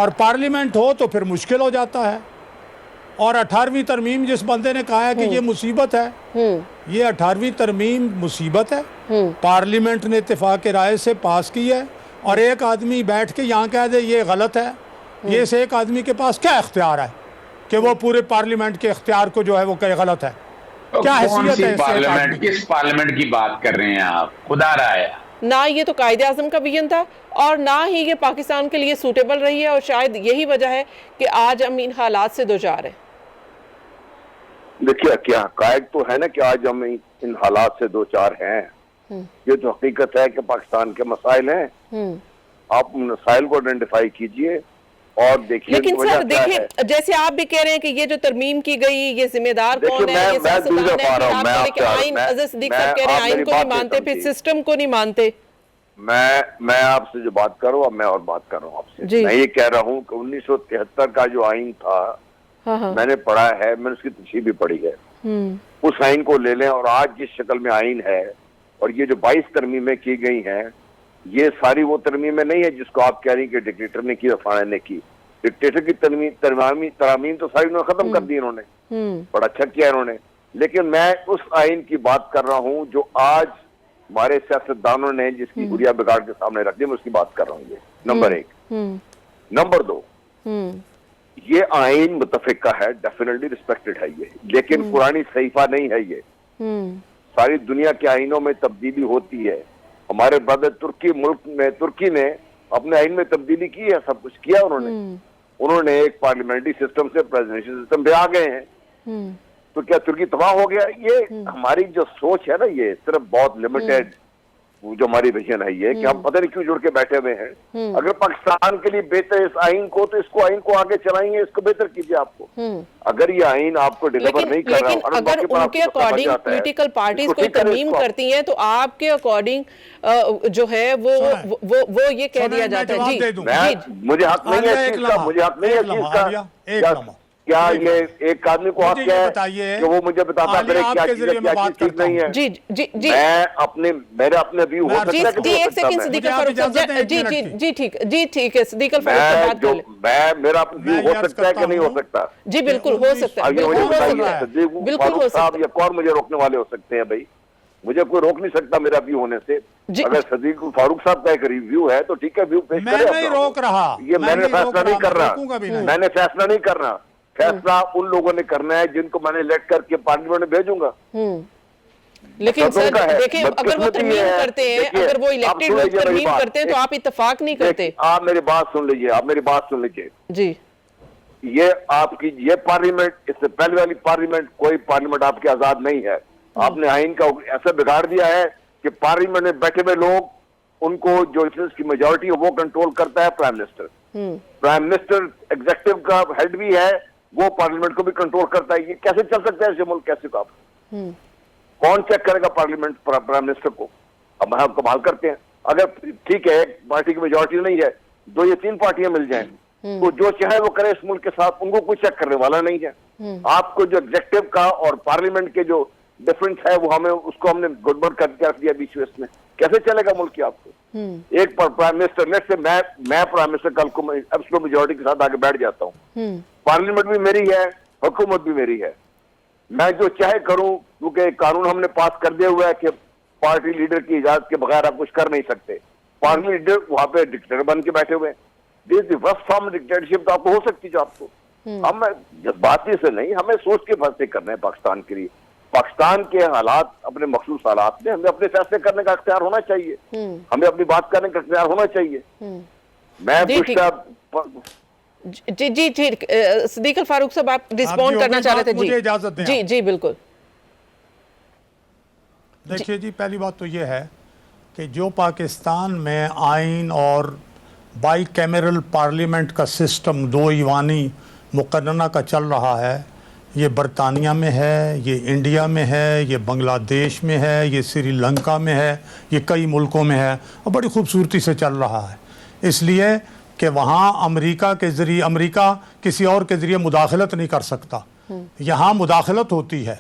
और पार्लियामेंट हो तो फिर मुश्किल हो जाता है। और 18वीं तरमीम जिस बंदे ने कहा है कि ये मुसीबत है, ये 18वीं तरमीम मुसीबत है, पार्लियामेंट ने इत्तेफाक राय से पास की है, और एक आदमी बैठ के यहाँ कह दे ये गलत है, ये इस एक आदमी के पास क्या इख्तियार है कि वो पूरे पार्लियामेंट के इख्तियार को जो है वो कहे गलत है? क्या हैसियत है पार्लियामेंट? किस पार्लियामेंट की बात कर रहे हैं आप? खुदा राया ना, ये तो कायदे आज़म का विजन था और ना ही ये पाकिस्तान के लिए सूटेबल रही है, और शायद यही वजह है कि आज हम इन हालात से दो चार हैं। देखिए क्या कायद तो है ना कि आज हम इन हालात से दो चार हैं, ये तो हकीकत है कि पाकिस्तान के मसाइल हैं। आप मसाइल को आइडेंटिफाई कीजिए और देखिए। लेकिन सर देखिए, जैसे आप भी कह रहे हैं कि ये जो तरमीम की गई, ये जिम्मेदार कौन है? ये सियासतदान है कि आइन? अज़र सिद्दीक साहब कह रहे हैं आइन को नहीं मानते, फिर सिस्टम को नहीं मानते। मैं आपसे जो बात कर रहा हूँ, अब मैं और बात कर रहा हूँ आपसे। मैं ये कह रहा हूँ कि 1973 का जो आइन था, मैंने पढ़ा है, मैंने उसकी तशरीह भी पढ़ी है, उस आइन को ले लें और आज जिस शक्ल में आइन है, और ये जो 22 तरमीमें की गई हैं, ये सारी वो तरमीमें नहीं है जिसको आप कह रही कि डिक्टेटर ने की, फलाने ने की। डिक्टेटर की तरामीम तो सारी उन्होंने खत्म कर दी इन्होंने, बड़ा अच्छा किया इन्होंने। लेकिन मैं उस आइन की बात कर रहा हूँ जो आज हमारे सियासतदानों ने जिसकी गुड़िया बिगाड़ के सामने रख दी, मैं उसकी बात कर रहा हूँ। ये नंबर 1। नंबर 2, ये आइन मुतफिका है, डेफिनेटली रिस्पेक्टेड है ये, लेकिन पुरानी सहीफा नहीं है ये। सारी दुनिया के आइनों में तब्दीली होती है। हमारे बाद तुर्की मुल्क में, तुर्की ने अपने आइन में तब्दीली की है, सब कुछ किया उन्होंने एक पार्लियामेंट्री सिस्टम से प्रेसिडेंशियल सिस्टम पे आ गए हैं। तो क्या तुर्की तबाह हो गया? ये हमारी जो सोच है ना, ये सिर्फ बहुत लिमिटेड जो हमारी विजन है ये कि हम पता नहीं क्यों जुड़ के बैठे हुए हैं। अगर पाकिस्तान के लिए बेहतर इस आइन को, तो इसको आइन को आगे चलाएंगे, इसको बेहतर कीजिए आपको। अगर ये आइन आपको डिलीवर नहीं कर रहा, अगर उनके अकॉर्डिंग पॉलिटिकल पार्टीज कोई तरमीम करती हैं तो आपके अकॉर्डिंग जो है वो ये कह दिया जाता है। जी मुझे हक नहीं है इसका, मुझे हक नहीं है इसका। क्या ये एक आदमी को हक है कि वो मुझे बताता है क्या चीज ठीक नहीं है? जी जी जी, मेरे अपने व्यू हो सकता है। जी एक सेकंड सिद्दीक फारूक साहब, जी जी जी ठीक, जी ठीक है सिद्दीक फारूक साहब, बात कर मैं मेरा अपना व्यू हो सकता है कि नहीं हो सकता? जी बिल्कुल हो सकता है, बिल्कुल हो सकता है। या कौन मुझे रोकने वाले हो सकते हैं? भाई मुझे कोई रोक नहीं सकता मेरा व्यू होने से। अगर सिद्दीक फारूक साहब का एक रिव्यू है तो ठीक है, व्यू पेश करें। मैं नहीं रोक रहा, ये मैंने फैसला नहीं कर रहा, मैंने फैसला नहीं कर रहा। फैसला उन लोगों ने करना है जिनको मैंने इलेक्ट करके पार्लियामेंट में भेजूंगा। लेकिन सर देखिए, अगर वो तरमीम करते हैं, अगर वो इलेक्टेड लोग तरमीम करते हैं तो आप इत्तेफाक नहीं करते। आप मेरी बात सुन लीजिए, आप मेरी बात सुन लीजिए जी। ये आपकी ये पार्लियामेंट, इससे पहले वाली पार्लियामेंट, कोई पार्लियामेंट आपकी आजाद नहीं है। आपने आइन का ऐसा बिगाड़ दिया है कि पार्लियामेंट में बैठे हुए लोग, उनको जो इसकी मेजोरिटी है वो कंट्रोल करता है prime minister. Prime minister executive का हेड भी है, वो पार्लियामेंट को भी कंट्रोल करता है। ये कैसे चल सकता है ऐसे मुल्क? कैसे का कौन चेक करेगा पार्लियामेंट प्राइम मिनिस्टर को? अब हम कमाल करते हैं। अगर ठीक है पार्टी की मेजोरिटी नहीं है, 2 या 3 पार्टियां मिल जाएं तो जो चाहे वो करे इस मुल्क के साथ, उनको कोई चेक करने वाला नहीं है। आपको जो एग्जीक्यूटिव का और पार्लियामेंट के जो डिफरेंस है वो उसको हमने गड़बड़ करके रख दिया बीच में। इसमें कैसे चलेगा मुल्क की? आपको एक प्राइम मिनिस्टर, लेट से मैं प्राइम मिनिस्टर कल को एब्सोल्यूट मेजोरिटी के साथ आगे बैठ जाता हूँ, पार्लियामेंट भी मेरी है, हुकूमत भी मेरी है, मैं जो चाहे करूं, क्योंकि कानून हमने पास कर दिया हुआ है कि पार्टी लीडर की इजाजत के बगैर आप कुछ कर नहीं सकते। पार्टी लीडर वहां पे डिक्टेटर बन के बैठे हुए हैं। This the first form dictatorship तो आपको हो सकती है, जो आपको हम जज्बाती से नहीं, हमें सोच के फैसले करने हैं पाकिस्तान के लिए। पाकिस्तान के हालात, अपने मखसूस हालात में हमें अपने फैसले करने का अख्तियार होना चाहिए, हमें अपनी बात करने का अख्तियार होना चाहिए। मैं जी जी ठीक, सिद्दीक अल फारूक साहब आप रिस्पॉन्ड करना चाह रहे थे? मुझे इजाजत दें। जी जी बिल्कुल। देखिए जी, पहली बात तो ये है कि जो पाकिस्तान में आइन और बाई कैमरल पार्लियामेंट का सिस्टम, दो ईवानी मुकन्ना का चल रहा है, ये बरतानिया में है, ये इंडिया में है, ये बांग्लादेश में है, ये श्रीलंका में है, ये कई मुल्कों में है और बड़ी खूबसूरती से चल रहा है। इसलिए कि वहाँ अमेरिका के ज़रिए, अमेरिका किसी और के ज़रिए मुदाखलत नहीं कर सकता। यहाँ मुदाखलत होती है,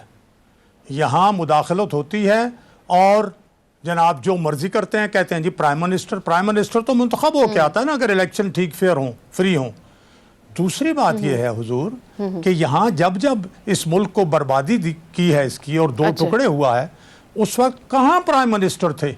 यहाँ मुदाखलत होती है और जनाब जो मर्जी करते हैं, कहते हैं जी प्राइम मिनिस्टर तो मुंतखब हो के आता है ना, अगर इलेक्शन ठीक फेयर हों, फ्री हों। दूसरी बात यह है हुजूर कि यहाँ जब जब इस मुल्क को बर्बादी की है इसकी और दो टुकड़े हुआ है, उस वक्त कहाँ प्राइम मिनिस्टर थे?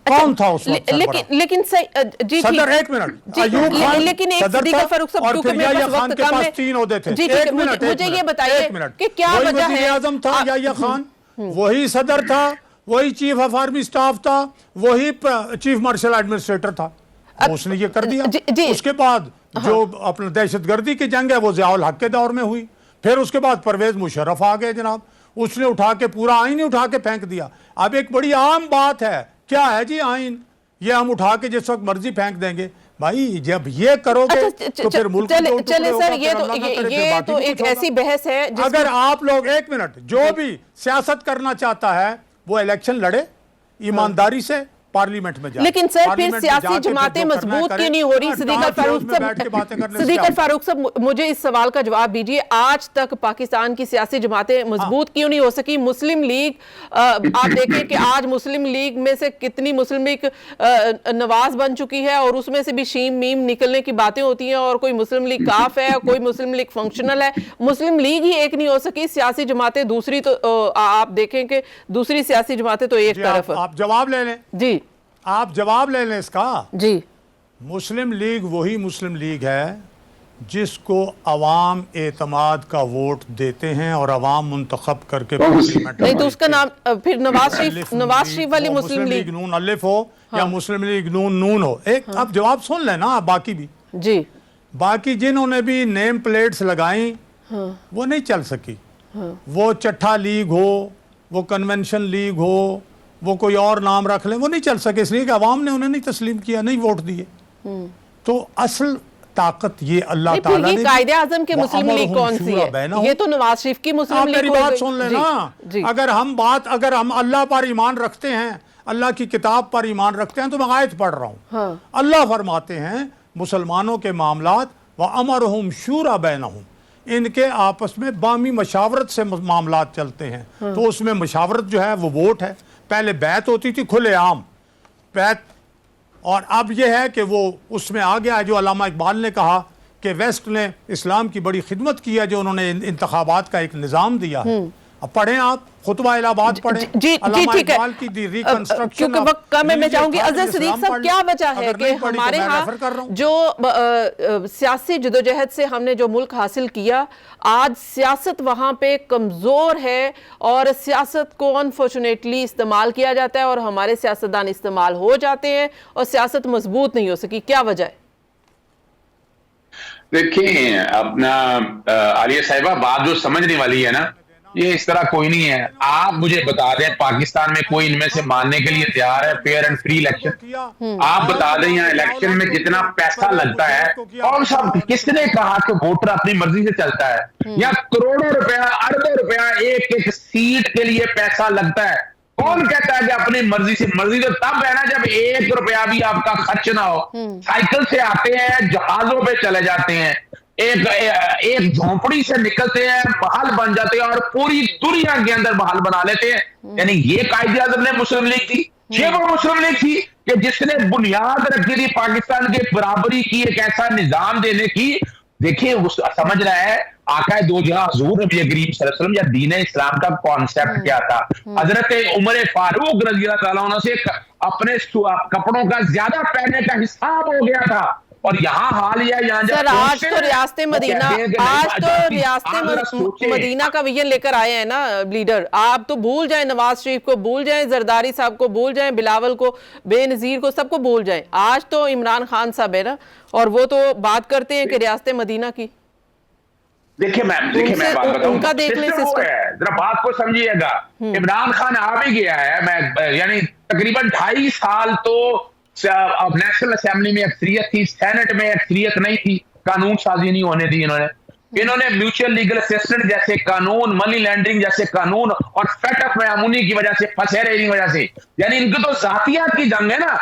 कौन था उस वक्त? लेकिन जी सदर, एक मिनट, अयूब खान लेकिन सदर था और फिर याह्या खान के पास 3 ओहदे थे। एक मिनट, मुझे ये बताइए कि क्या वजह है? आजम था याह्या खान, वही सदर था, वही चीफ ऑफ आर्मी स्टाफ था, वही चीफ मार्शल एडमिनिस्ट्रेटर था, उसने ये कर दिया। उसके बाद जो अपना दहशतगर्दी की जंग है वो ज़ियाउल हक के दौर में हुई, फिर उसके बाद परवेज मुशर्रफ आ गए जनाब, उसने उठा के पूरा आइन ही उठा के फेंक दिया। अब एक बड़ी आम बात है, क्या है जी आइन, ये हम उठा के जिस वक्त मर्जी फेंक देंगे। भाई जब ये करोगे तो फिर मुल्क चले सर, ये तो एक ऐसी बहस है। अगर आप लोग, एक मिनट, जो भी सियासत करना चाहता है वो इलेक्शन लड़े ईमानदारी से, पार्लियामेंट में जाए। लेकिन सर फिर सियासी जमातें मजबूत क्यों नहीं हो रही? सिद्दीक अल फारूक साहब मुझे इस सवाल का जवाब दीजिए, आज तक पाकिस्तान की सियासी जमातें मजबूत क्यों नहीं हो सकी? मुस्लिम लीग, आप देखें कि आज मुस्लिम लीग में से कितनी मुस्लिम लीग नवाज बन चुकी है और उसमें से भी शीम मीम निकलने की बातें होती हैं, और कोई मुस्लिम लीग काफ है, कोई मुस्लिम लीग फंक्शनल है। मुस्लिम लीग ही एक नहीं हो सकी, सियासी जमातें दूसरी, तो आप देखें कि दूसरी सियासी जमातें तो एक तरफ। आप जवाब ले लें जी, आप जवाब ले लें इसका जी। मुस्लिम लीग वही मुस्लिम लीग है जिसको अवाम एतमाद का वोट देते हैं और अवाम मुंतखब करके नहीं तो उसका नाम फिर नवाज शरीफ वाली मुस्लिम लीग नून अलिफ हो या मुस्लिम लीग नून हो। एक अब जवाब सुन लेना आप, बाकी भी जी, बाकी जिन्होंने भी नेम प्लेट्स लगाई वो नहीं चल सकी। वो चट्ठा लीग हो, वो कन्वेंशन लीग हो, वो कोई और नाम रख लें, वो नहीं चल सके, इसलिए कि अवाम ने उन्हें नहीं तस्लीम किया, नहीं वोट दिए। तो असल ताकत ये अल्लाह ताला ने, कायदे आज़म के मुस्लिम लीग कौन सी है? ये तो नवाज शरीफ की मुस्लिम लीग। मेरी बात सुन लेना, अगर हम अल्लाह पर ईमान रखते हैं, अल्लाह की किताब पर ईमान रखते हैं, तो मैं आयत पढ़ रहा हूँ। अल्लाह फरमाते हैं मुसलमानों के मामलात व अमरहुम शूरा बैनहुम, इनके आपस में बामी मशावरत से मामलात चलते हैं। तो उसमें मशावरत जो है वो वोट है। पहले बैत होती थी खुलेआम बैत, और अब यह है कि वो उसमें आ गया है जो अल्लामा इकबाल ने कहा कि वेस्ट ने इस्लाम की बड़ी खिदमत की है, जो उन्होंने इंतखाबात का एक निज़ाम दिया है। अब पढ़ें आप खुतबा इलाहाबाद पढ़ें, अल्लामा इकबाल की दी रिकंस्ट्रक्शन। क्योंकि वक्त कम है, मैं चाहूंगी अज़र सिद्दीक साहब, क्या वजह है कि हमारे यहाँ जो सियासी जदोजहद से हमने जो मुल्क हासिल किया, आज सियासत वहाँ पे कमज़ोर है और सियासत को अनफॉर्चुनेटली इस्तेमाल किया जाता है और हमारे सियासतदान इस्तेमाल हो जाते हैं और सियासत मजबूत नहीं हो सकी? क्या वजह है? देखिए अपना आलिया साहिबा, बात जो समझने वाली है ना, ये इस तरह कोई नहीं है। आप मुझे बता दें पाकिस्तान में कोई इनमें से मानने के लिए तैयार है फेयर एंड फ्री इलेक्शन? आप बता दें यहाँ इलेक्शन में कितना पैसा लगता है, और सब किसने कहा कि वोटर अपनी मर्जी से चलता है? या करोड़ों रुपया, अरबों रुपया एक एक सीट के लिए पैसा लगता है। कौन कहता है कि अपनी मर्जी से? मर्जी तो तब है ना जब 1 रुपया भी आपका खर्च ना हो। साइकिल से आते हैं, जहाजों पे चले जाते हैं, एक झोंपड़ी से निकलते हैं, महल बन जाते हैं और पूरी दुनिया के अंदर महल बना लेते हैं। यानी ये कायदे आज़म ने मुस्लिम लीग थी, ये वो मुस्लिम लीग थी कि जिसने बुनियाद रखी थी पाकिस्तान के बराबरी की, एक ऐसा निजाम देने की। देखिए समझ रहा है आका दो जहां हुजूर नबी करीम सल्लल्लाहु अलैहि वसल्लम या दीन इस्लाम का कॉन्सेप्ट क्या था। हजरत उमर फारूक रज़ी अल्लाह तआला अन्हु से अपने कपड़ों का ज्यादा पहनने का हिसाब हो गया था। और यहाँ हाल यह यहाँ सर आज तो रियासत मदीना, आज तो रियासत मदीना का विजन लेकर आए हैं ना लीडर। आप तो भूल जाएं नवाज शरीफ को, भूल जाएं जरदारी साहब को, भूल जाएं बिलावल को, बेनजीर को, सबको भूल जाएं। आज तो इमरान खान साहब है ना, और वो तो बात करते हैं कि रियासत मदीना की। देखिए मैम, मैं बात बताऊं, उनका देख लें सिस्टम, जरा बात को समझिएगा। इमरान खान आ भी गया है, मैं यानी तकरीबन 2.5 साल तो अब नेशनल असेंबली में अक्सरियत थी, सेनेट में अक्सरियत नहीं थी, कानून साजी नहीं होने दी इन्होंने म्यूचुअल लीगल असिस्टेंट जैसे कानून, मनी लैंडरिंग जैसे कानून और फेटअप मामूनी की वजह से फंसे रहे की वजह से, यानी इनकी तो जातियात की जंग है ना।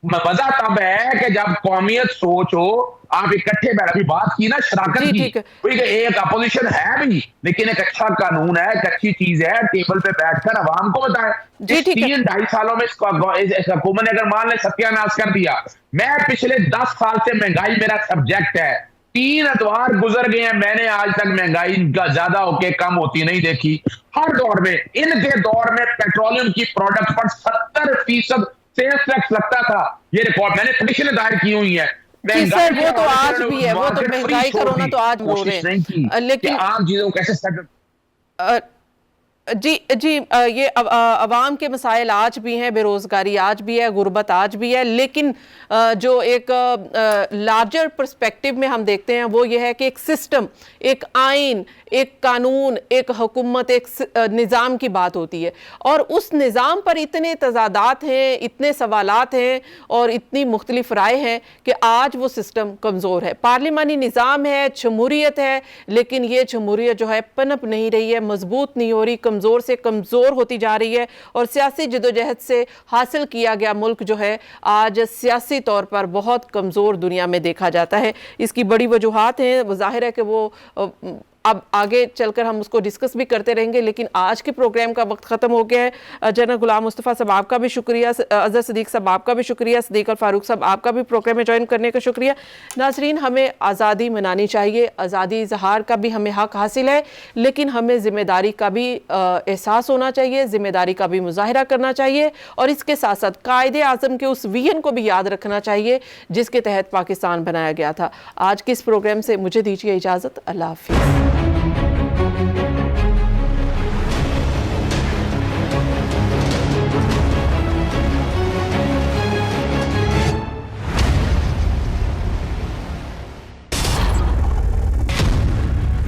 मजा तब है कि जब कौमियत सोच हो, आप इकट्ठे बैठ अभी बात की ना शराकत की, एक अपोजिशन है भी, लेकिन एक अच्छा कानून है, एक अच्छी चीज है, टेबल पे बैठकर अवाम को बताएं। 3-2.5 सालों में हुकूमत ने अगर मान ले सत्यानाश कर दिया। मैं पिछले 10 साल से महंगाई मेरा सब्जेक्ट है, 3 अतवार गुजर गए हैं, मैंने आज तक महंगाई ज्यादा होके कम होती नहीं देखी। हर दौर में, इनके दौर में पेट्रोलियम की प्रोडक्ट पर 70% सेल्स टैक्स लगता था। ये रिकॉर्ड मैंने पिटिशन दायर की हुई है। सर वो तो आज भी है, वो तो महंगाई करोना तो आज बोल रहे हैं, लेकिन आम चीजों को कैसे सेटल जी ये अवाम के मसाइल आज भी हैं, बेरोजगारी आज भी है, गुर्बत आज भी है, लेकिन जो एक लार्जर पर्सपेक्टिव में हम देखते हैं वो ये है कि एक सिस्टम, एक आइन, एक कानून, एक हुकूमत, एक निज़ाम की बात होती है, और उस निज़ाम पर इतने तजादात हैं, इतने सवालात हैं और इतनी मुख्तलिफ राय हैं कि आज वो सिस्टम कमज़ोर है। पार्लिमानी निज़ाम है, जमहूरियत है, लेकिन ये जमहूरियत जो है पनप नहीं रही है, मजबूत नहीं हो रही, कमज़ोर से कमज़ोर होती जा रही है, और सियासी जदोजहद से हासिल किया गया मुल्क जो है आज सियासी तौर पर बहुत कमज़ोर दुनिया में देखा जाता है। इसकी बड़ी वजूहात हैं, वो जाहिर है कि वो अब आगे चलकर हम उसको डिस्कस भी करते रहेंगे, लेकिन आज के प्रोग्राम का वक्त ख़त्म हो गया है। जनरल गुलाम मुस्तफ़ा साहब आपका भी शुक्रिया, अज़हर सदीक साहब आपका भी शुक्रिया, सदीक अल फारूक साहब आपका भी प्रोग्राम में ज्वाइन करने का शुक्रिया। नाज़रीन, हमें आज़ादी मनानी चाहिए, आज़ादी इज़हार का भी हमें हक़ हासिल है, लेकिन हमें ज़िम्मेदारी का भी एहसास होना चाहिए, ज़िम्मेदारी का भी मुज़ाहिरा करना चाहिए, और इसके साथ साथ कायदे आज़म के उस विजन को भी याद रखना चाहिए जिसके तहत पाकिस्तान बनाया गया था। आज के इस प्रोग्राम से मुझे दीजिए इजाज़त। अल्लाह हाफ़िज़।